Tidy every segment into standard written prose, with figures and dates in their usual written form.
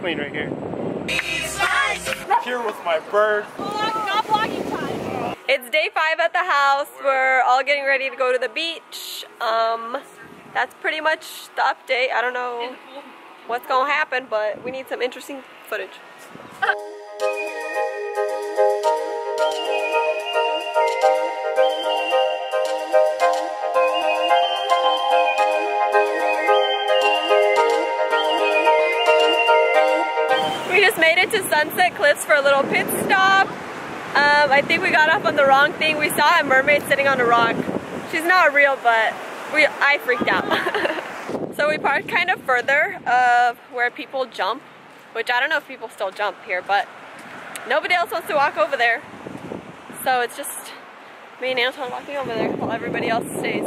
Queen right here. Here with my bird. Not vlogging time. It's day 5 at the house. We're all getting ready to go to the beach. That's pretty much the update. I don't know what's gonna happen, but we need some interesting footage. We just made it to Sunset Cliffs for a little pit stop. I think we got off on the wrong thing. We saw a mermaid sitting on a rock. She's not real, but I freaked out. So we parked kind of further where people jump, which I don't know if people still jump here, but nobody else wants to walk over there. So it's just me and Anton walking over there while everybody else stays.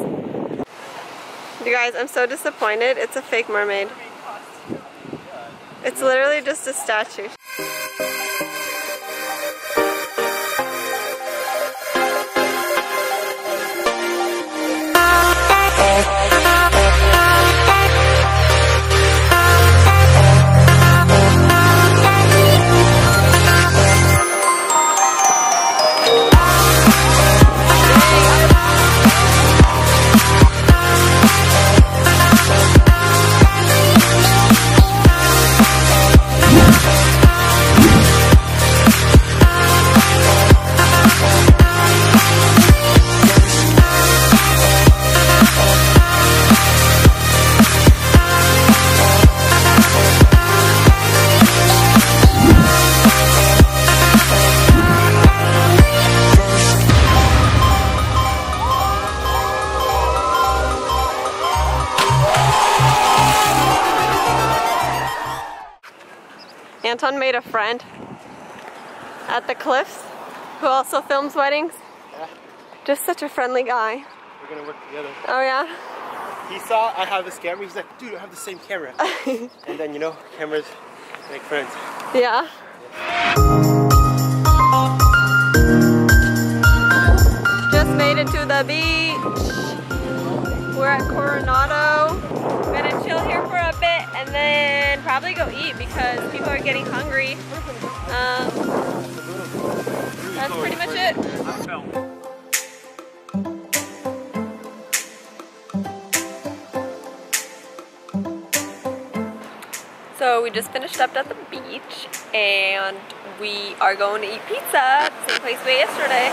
You guys, I'm so disappointed. It's a fake mermaid. It's literally just a statue. Anton made a friend at the cliffs who also films weddings. Yeah. Just such a friendly guy. We're gonna work together. Oh yeah? He saw I have this camera, he's like, dude, I have the same camera. And then, you know, cameras make friends. Yeah. Just made it to the beach. We're at Coronado. We're gonna chill here for a bit and then probably go eat because people are getting hungry. That's pretty much it. So we just finished up at the beach and we are going to eat pizza, same place we ate yesterday.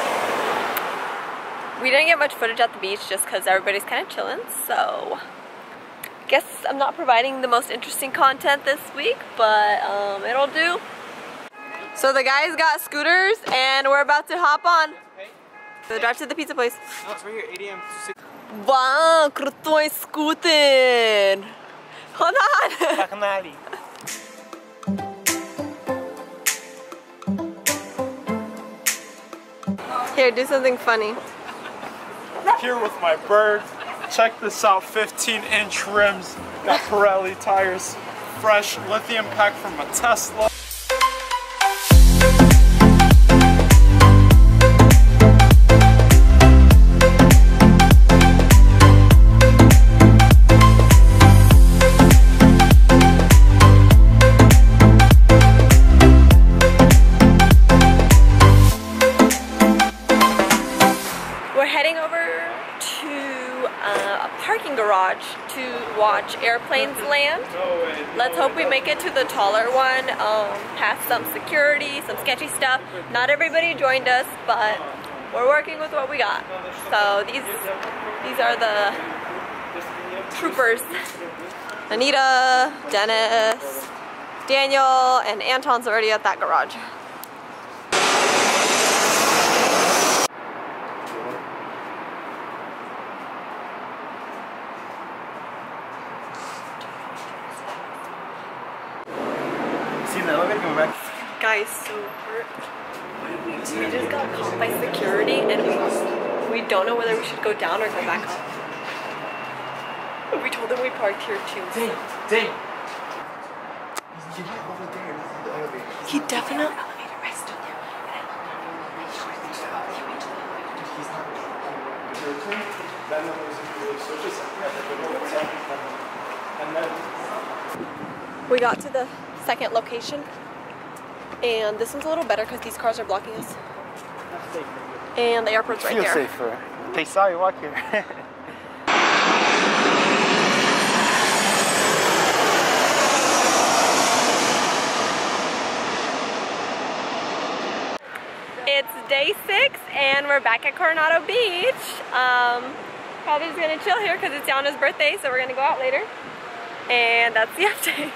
We didn't get much footage at the beach just because everybody's kind of chilling, so I guess I'm not providing the most interesting content this week, but it'll do. So the guys got scooters and we're about to hop on. So drive to the pizza place. No, it's right here, 8 a.m. to 6. Wow, krutoy scooter. Hold on. Bacanali. Here, do something funny. Here with my bird. Check this out, 15-inch rims. Got Pirelli tires. Fresh lithium pack from a Tesla. Garage to watch airplanes land. Let's hope we make it to the taller one, past some security, some sketchy stuff. Not everybody joined us, but we're working with what we got. So these are the troopers. Anita, Dennis, Daniel, and Anton's already at that garage. Guys, so we just got caught by security and we don't know whether we should go down or go back up. We told them we parked here too. Dang. He definitely. We got to the second location. And this one's a little better because these cars are blocking us. And the airport's right there. Feel safer. They saw you walk here. It's day 6 and we're back at Coronado Beach. Probably just gonna chill here because it's Yana's birthday, so we're gonna go out later. And that's the update.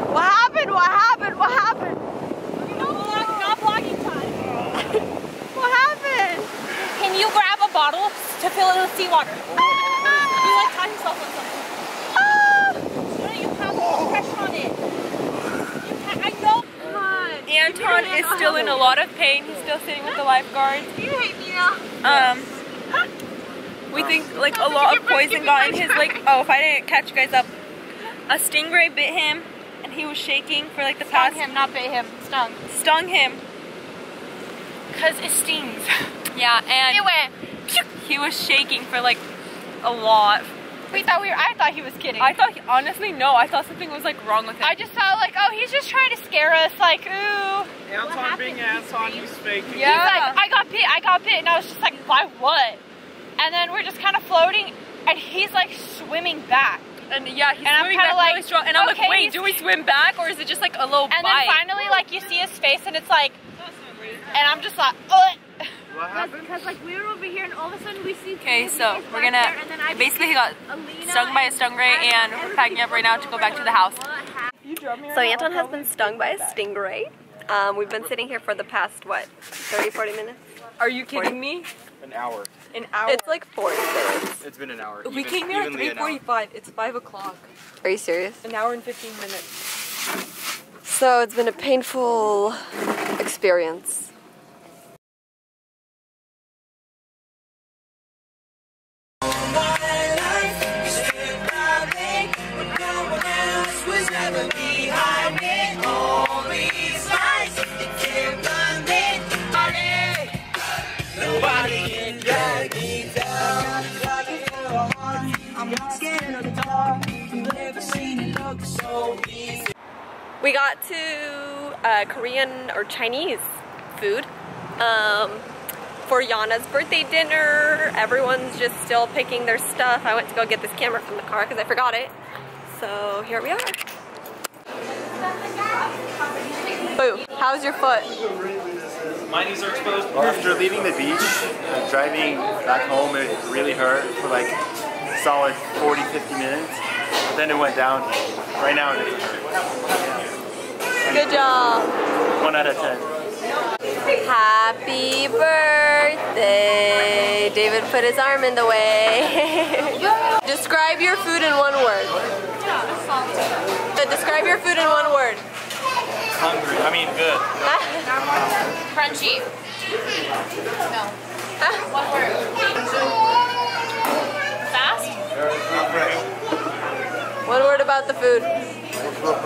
What happened? Not vlogging time. What happened? Can you grab a bottle to fill it with seawater? You like tie yourself on something. No, you have no pressure on it. I know. Anton is still in a lot of pain. He's still sitting with the lifeguard. You hate me now. We think like a lot of poison got in his like. Oh, if I didn't catch you guys up, a stingray bit him. And he was shaking for like the past... Stung him, not bit him. Stung. Stung him. Because it stings. Yeah, and... It went... He was shaking for like a lot. I thought he was kidding. I thought, honestly, no. I thought something was like wrong with him. I just thought like, oh, he's just trying to scare us. Like, ooh. Anton being Anton, he's faking. Yeah. He's like, I got bit. And I was just like, by what? And then we're just kind of floating. And he's like swimming back. And yeah, he's and swimming back like, really strong. And I'm okay, like, wait, do we swim back or is it just like a little and bite? then finally, like, you see his face and it's like, and I'm just like, ugh. What happened? Because like we were over here and all of a sudden we see. Okay, so we're gonna, basically he got stung by a stingray and we're packing up right now to go back to the house. So Anton has been stung by a stingray. We've been sitting here for the past, what, 30, 40 minutes? Are you kidding me? An hour. An hour? It's like 40 minutes. It's been an hour. We came here at 3:45. It's 5 o'clock. Are you serious? An hour and 15 minutes. So it's been a painful experience. We got to Korean or Chinese food for Yana's birthday dinner. Everyone's just still picking their stuff. I went to go get this camera from the car because I forgot it. So here we are. Boo, how's your foot? My knees are exposed. After leaving the beach, driving back home, it really hurt for like solid 40-50 minutes. But then it went down. Right now it doesn't hurt. Good job. 1 out of 10. Happy birthday. David put his arm in the way. Describe your food in one word. Describe your food in one word. Hungry. I mean, good. Crunchy. No. One word. Fast? One word about the food. What?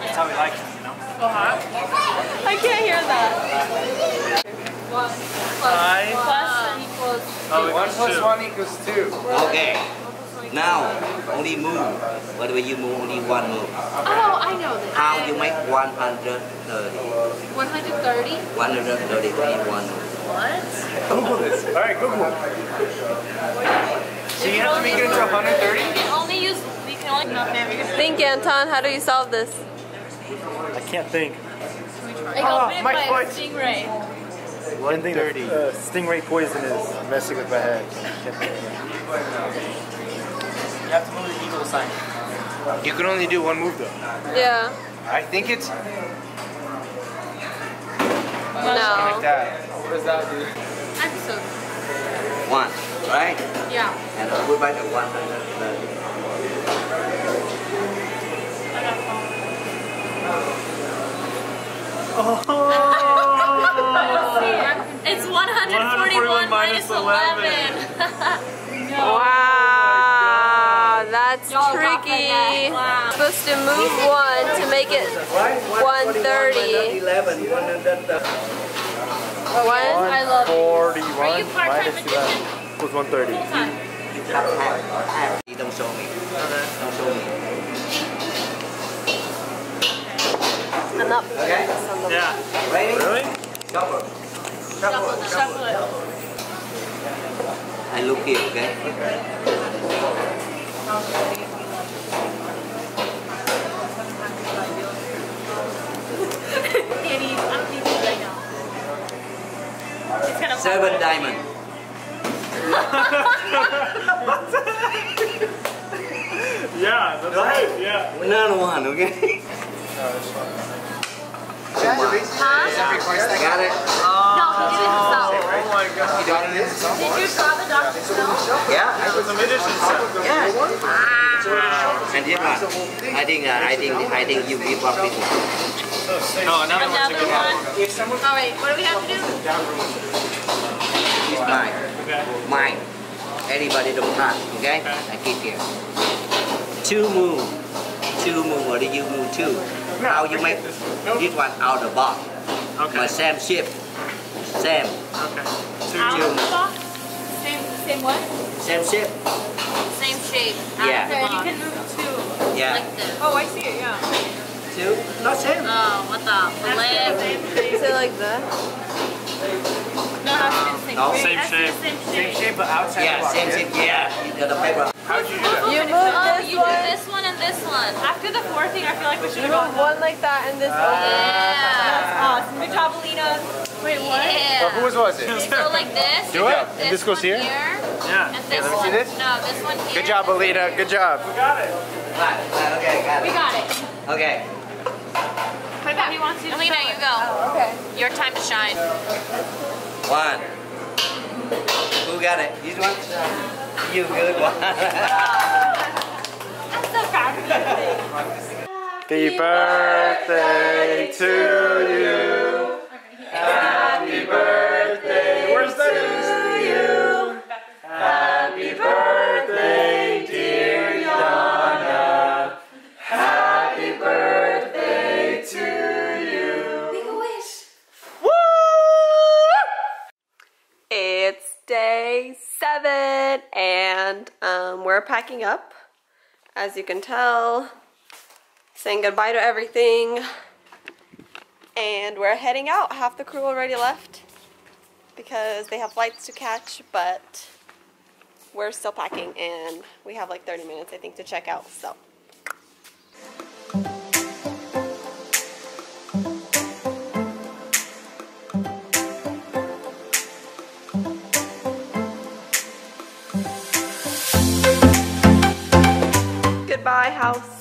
That's how we like it, you know? I can't hear that. 1 plus 1 equals 2. Okay. Now, only move. But when you move, only one move. Oh, I know this. How you make 130? 130? 130 only one move. What? Google this. Alright, Google. So you have to make it into 130? We can only Think, Anton, how do you solve this? I can't think. I got bit my by a foot. stingray. 130. Stingray poison is messing with my head. You have to move the eagle sign. You can only do one move though. Yeah. I think it's No. like that. What does that do? I'm so. 1, right? Yeah. And I would buy the 130. It's 141 minus 11. Wow, that's tricky. Wow. Supposed to move one to make it 130. 1? I love it. 41 Are you part-time minus 11 was 130. Full-time. You don't show me. Don't show me. Enough. Okay? Yeah. Ready? Really? Shuffle. Shuffle it. I look here, okay? Kitties, I don't need you right now. It's gonna 7 diamond. Yeah, that's right. Yeah. Another one, okay? Huh? Got it? No, he did it himself. Oh my god. You got it? Did you draw the doctor himself? Yeah. It was a magician set. Yeah. And this one, I think you give up it. No, another one's a Another good one. one. Alright, what do we have to do? It's mine. Okay. Mine. Anybody don't touch, okay? I keep here. 2 move. 2 move. What do you move 2? How you make this one out the box? Okay. My same shape. Same. Okay. Out of the box? Same what? Same shape. Same shape. Yeah. So you can move 2. Yeah. Like this. Oh, I see it, yeah. 2. Not same. Oh, what the flip? Is it like that? No, it has to be the same No. shape. Same It has to be shape. the same shape. but outside Yeah, same shape. Yeah. You got the paper. How'd you do that? You moved Oh, this you one. do this one and this one. After the 4th thing, I feel like we should You have moved gone. one like that and this one. Yeah. Awesome. Good job, Alina. Wait, what? Well, Yeah. whose was it? So like this. Do it. This, This goes one here? And Yeah. this let me one. see this. No, this one here. Good job, Alina. Good job. We got it. Right. Okay, got We it. got it. Okay. Put it back. He wants you to Alina, you go. Okay. Your time to shine. 1. Who got it? This one? You good one. I'm so proud of you. Happy birthday to you. Happy birthday. Where's that? To you. Happy birthday, dear Donna. Happy birthday to you. Make a wish. Woo! It's day 7 and we're packing up, as you can tell, saying goodbye to everything, and we're heading out. Half the crew already left because they have flights to catch, but we're still packing and we have like 30 minutes I think to check out, so. Goodbye, house.